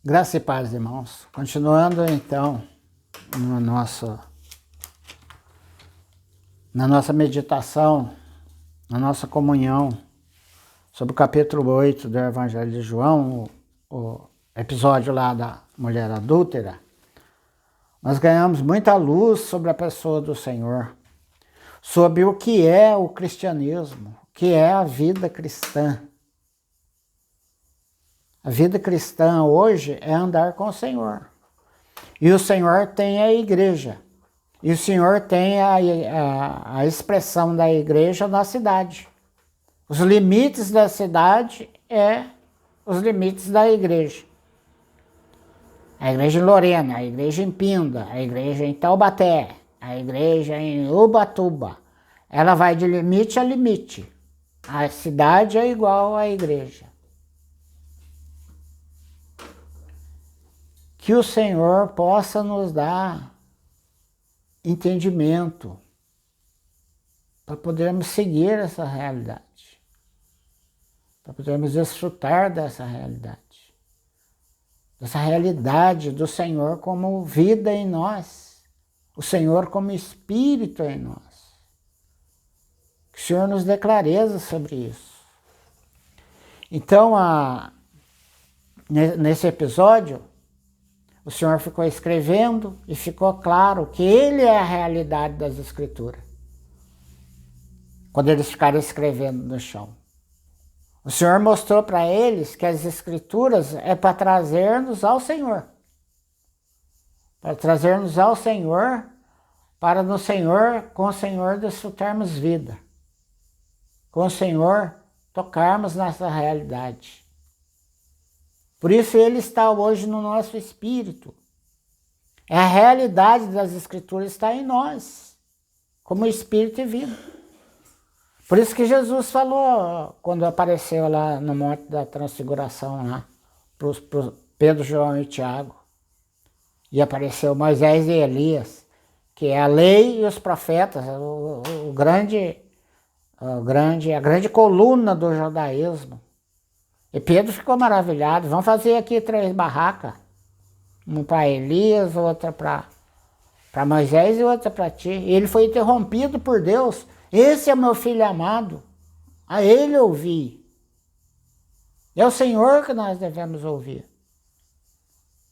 Graça e paz, irmãos. Continuando, então, na nossa meditação, na nossa comunhão, sobre o capítulo 8 do Evangelho de João, o episódio lá da mulher adúltera, nós ganhamos muita luz sobre a pessoa do Senhor, sobre o que é o cristianismo, o que é a vida cristã. A vida cristã hoje é andar com o Senhor. E o Senhor tem a igreja. E o Senhor tem a expressão da igreja na cidade. Os limites da cidade é os limites da igreja. A igreja em Lorena, a igreja em Pinda, a igreja em Taubaté, a igreja em Ubatuba. Ela vai de limite a limite. A cidade é igual à igreja. Que o Senhor possa nos dar entendimento para podermos seguir essa realidade, para podermos desfrutar dessa realidade do Senhor como vida em nós, o Senhor como Espírito em nós. Que o Senhor nos dê clareza sobre isso. Então, nesse episódio, o Senhor ficou escrevendo e ficou claro que Ele é a realidade das Escrituras. Quando eles ficaram escrevendo no chão. O Senhor mostrou para eles que as Escrituras é para trazer-nos ao Senhor. Para trazer-nos ao Senhor, para no Senhor, com o Senhor desfrutarmos vida. Com o Senhor tocarmos nessa realidade. Por isso Ele está hoje no nosso espírito. A realidade das Escrituras está em nós, como espírito e vida. Por isso que Jesus falou, quando apareceu lá no Monte da Transfiguração, lá, para Pedro, João e Tiago, e apareceu Moisés e Elias, que é a lei e os profetas, a grande coluna do judaísmo. E Pedro ficou maravilhado. Vamos fazer aqui 3 barracas. Uma para Elias, outra para Moisés e outra para ti. E ele foi interrompido por Deus. Esse é meu filho amado. A ele ouvi. É o Senhor que nós devemos ouvir.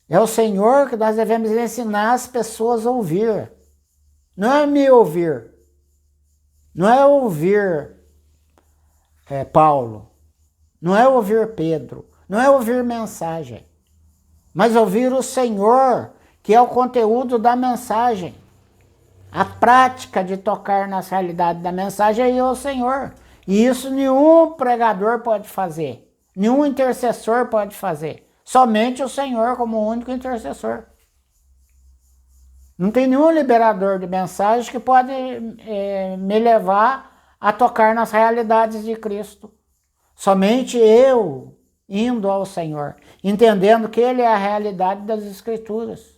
É o Senhor que nós devemos ensinar as pessoas a ouvir. Não é me ouvir. Não é ouvir Paulo. Não é ouvir Pedro, não é ouvir mensagem, mas ouvir o Senhor, que é o conteúdo da mensagem. A prática de tocar na realidade da mensagem é o Senhor. E isso nenhum pregador pode fazer, nenhum intercessor pode fazer. Somente o Senhor como único intercessor. Não tem nenhum liberador de mensagem que pode me levar a tocar nas realidades de Cristo. Somente eu indo ao Senhor, entendendo que Ele é a realidade das Escrituras.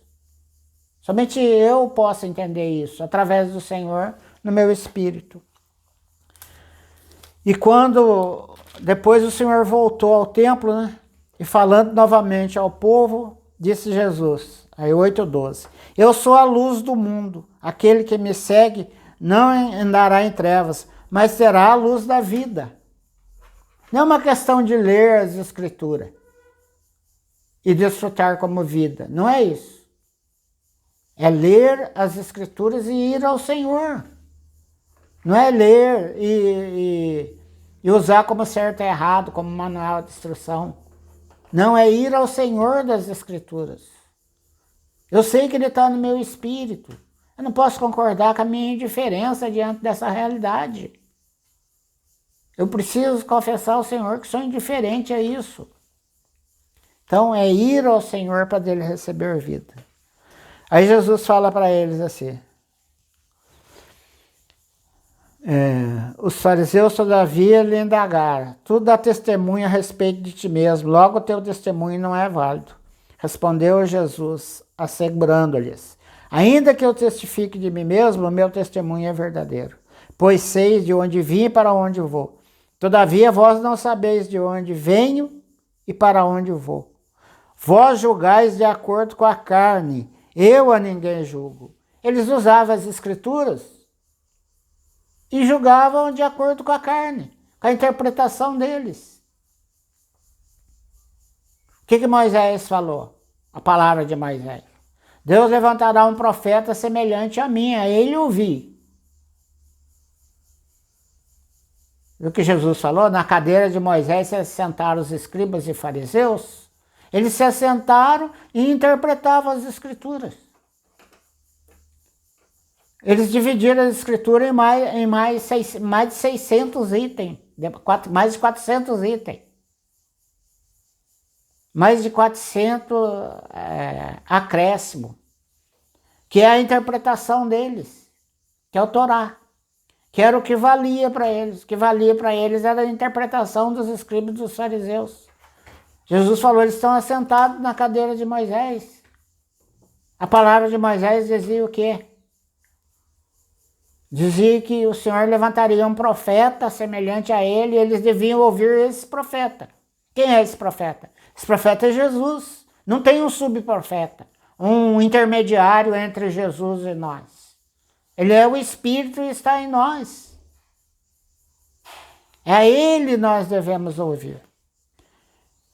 Somente eu posso entender isso, através do Senhor, no meu espírito. E quando depois o Senhor voltou ao templo, né, e falando novamente ao povo, disse Jesus, aí 8:12, eu sou a luz do mundo, aquele que me segue não andará em trevas, mas terá a luz da vida. Não é uma questão de ler as Escrituras e desfrutar como vida. Não é isso. É ler as Escrituras e ir ao Senhor. Não é ler e usar como certo e errado, como manual de instrução. Não, é ir ao Senhor das Escrituras. Eu sei que Ele está no meu espírito. Eu não posso concordar com a minha indiferença diante dessa realidade. Eu preciso confessar ao Senhor que sou indiferente a isso. Então é ir ao Senhor para dele receber vida. Aí Jesus fala para eles assim. Os fariseus todavia lhe indagaram. Tu dá testemunho a respeito de ti mesmo, logo o teu testemunho não é válido. Respondeu Jesus, assegurando-lhes. Ainda que eu testifique de mim mesmo, o meu testemunho é verdadeiro. Pois sei de onde vim e para onde vou. Todavia vós não sabeis de onde venho e para onde vou. Vós julgais de acordo com a carne, eu a ninguém julgo. Eles usavam as escrituras e julgavam de acordo com a carne, com a interpretação deles. O que Moisés falou? A palavra de Moisés. Deus levantará um profeta semelhante a mim, a ele ouvi. O que Jesus falou? Na cadeira de Moisés se assentaram os escribas e fariseus. Eles se assentaram e interpretavam as escrituras. Eles dividiram a escritura em mais de 600 itens, mais de 400 itens. Mais de 400 acréscimo, que é a interpretação deles, que é o Torá, que era o que valia para eles. O que valia para eles era a interpretação dos escribas e dos fariseus. Jesus falou, eles estão assentados na cadeira de Moisés. A palavra de Moisés dizia o quê? Dizia que o Senhor levantaria um profeta semelhante a ele e eles deviam ouvir esse profeta. Quem é esse profeta? Esse profeta é Jesus. Não tem um subprofeta, um intermediário entre Jesus e nós. Ele é o Espírito e está em nós. É a ele nós devemos ouvir.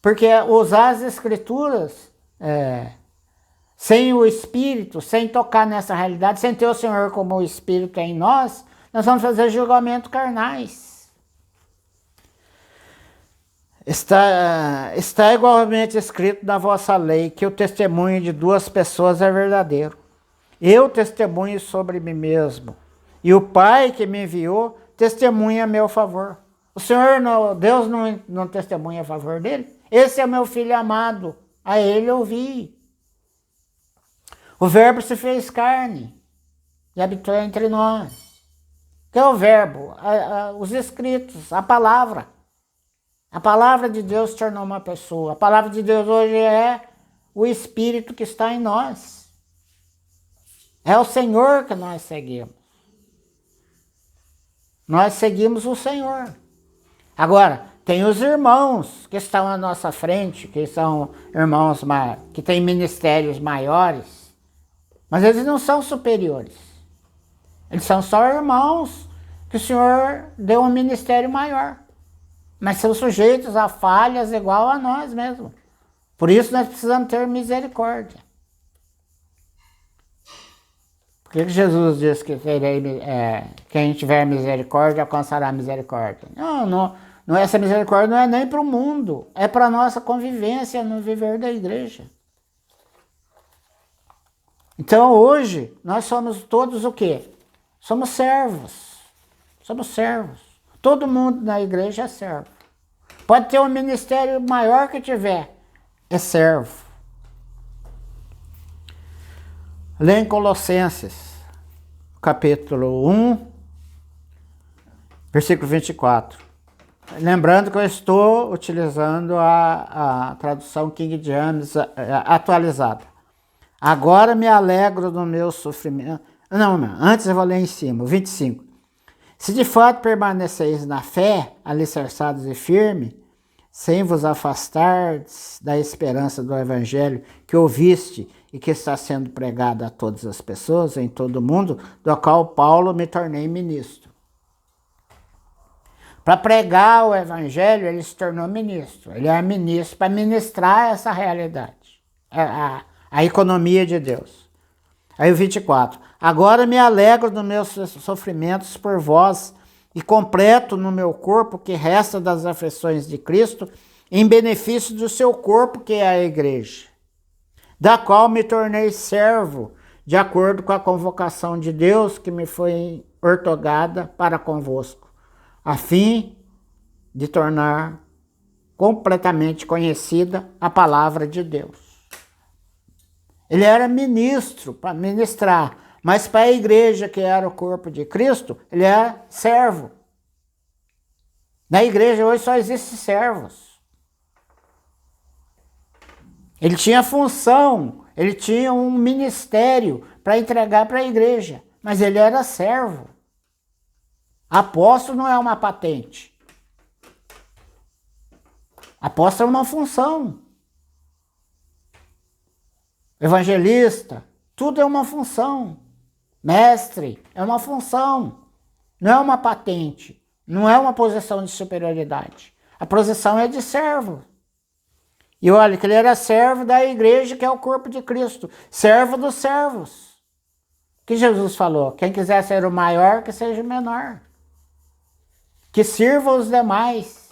Porque usar as escrituras sem o Espírito, sem tocar nessa realidade, sem ter o Senhor como o Espírito em nós, nós vamos fazer julgamentos carnais. Está igualmente escrito na vossa lei que o testemunho de duas pessoas é verdadeiro. Eu testemunho sobre mim mesmo, e o Pai que me enviou testemunha a meu favor. O Senhor, Deus não testemunha a favor dele? Esse é meu filho amado, a ele ouvi. O verbo se fez carne e habitou entre nós. O que é o verbo? Os escritos, a palavra. A palavra de Deus se tornou uma pessoa. A palavra de Deus hoje é o Espírito que está em nós. É o Senhor que nós seguimos. Nós seguimos o Senhor. Agora, tem os irmãos que estão à nossa frente, que são irmãos que têm ministérios maiores, mas eles não são superiores. Eles são só irmãos que o Senhor deu um ministério maior. Mas são sujeitos a falhas igual a nós mesmos. Por isso nós precisamos ter misericórdia. Por que Jesus disse que quem tiver misericórdia alcançará misericórdia? Não, essa misericórdia não é nem para o mundo, é para a nossa convivência no viver da igreja. Então hoje nós somos todos o quê? Somos servos. Somos servos. Todo mundo na igreja é servo. Pode ter um ministério maior que tiver, é servo. Lê em Colossenses, capítulo 1, versículo 24. Lembrando que eu estou utilizando a tradução King James atualizada. Agora me alegro do meu sofrimento. Não, antes eu vou ler em cima, 25. Se de fato permaneceis na fé, alicerçados e firmes, sem vos afastardes da esperança do evangelho que ouviste e que está sendo pregado a todas as pessoas, em todo o mundo, do qual Paulo me tornei ministro. Para pregar o evangelho, ele se tornou ministro. Ele é ministro para ministrar essa realidade, a economia de Deus. Aí o 24. Agora me alegro dos meus sofrimentos por vós e completo no meu corpo que resta das aflições de Cristo em benefício do seu corpo, que é a igreja, da qual me tornei servo de acordo com a convocação de Deus que me foi ortogada para convosco, a fim de tornar completamente conhecida a palavra de Deus. Ele era ministro para ministrar, mas para a igreja, que era o corpo de Cristo, ele era servo. Na igreja hoje só existem servos. Ele tinha função, ele tinha um ministério para entregar para a igreja, mas ele era servo. Apóstolo não é uma patente. Apóstolo é uma função. evangelista, tudo é uma função. Mestre é uma função, não é uma patente, não é uma posição de superioridade. A posição é de servo. E olha que ele era servo da igreja, que é o corpo de Cristo, servo dos servos. Que Jesus falou, quem quiser ser o maior, que seja o menor. Que sirva os demais.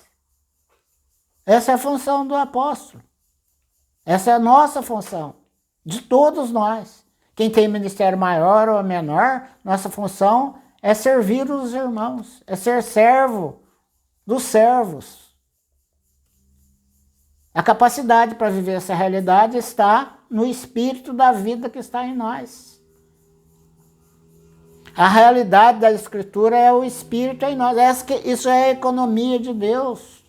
Essa é a função do apóstolo. Essa é a nossa função, de todos nós. Quem tem ministério maior ou menor, nossa função é servir os irmãos, é ser servo dos servos. A capacidade para viver essa realidade está no espírito da vida que está em nós. A realidade da Escritura é o espírito em nós. Isso é a economia de Deus.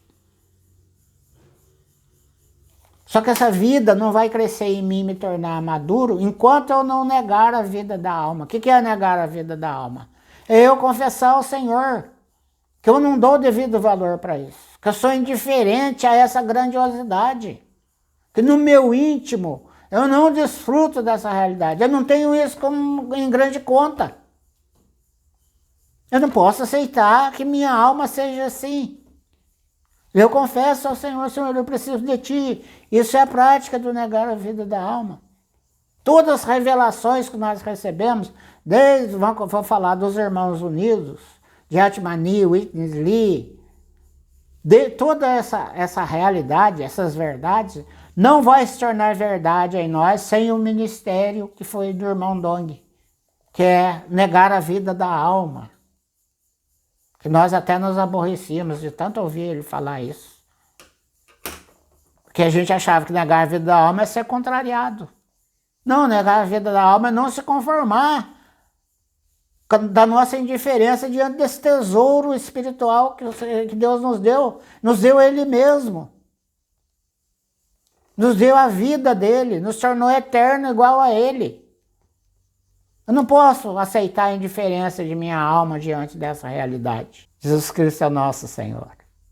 Só que essa vida não vai crescer em mim e me tornar maduro enquanto eu não negar a vida da alma. O que é negar a vida da alma? É eu confessar ao Senhor que eu não dou devido valor para isso. Que eu sou indiferente a essa grandiosidade. Que no meu íntimo eu não desfruto dessa realidade. Eu não tenho isso em grande conta. Eu não posso aceitar que minha alma seja assim. Eu confesso ao Senhor, Senhor, eu preciso de Ti. Isso é a prática do negar a vida da alma. Todas as revelações que nós recebemos, vou falar dos Irmãos Unidos, de Atmani, Witness Lee, de toda essa realidade, essas verdades, não vai se tornar verdade em nós sem o ministério que foi do irmão Dong, que é negar a vida da alma. Que nós até nos aborrecíamos de tanto ouvir ele falar isso. Porque a gente achava que negar a vida da alma é ser contrariado. Não, negar a vida da alma é não se conformar da nossa indiferença diante desse tesouro espiritual que Deus nos deu. Nos deu Ele mesmo. Nos deu a vida dele, nos tornou eterno igual a Ele. Eu não posso aceitar a indiferença de minha alma diante dessa realidade. Jesus Cristo é nosso Senhor.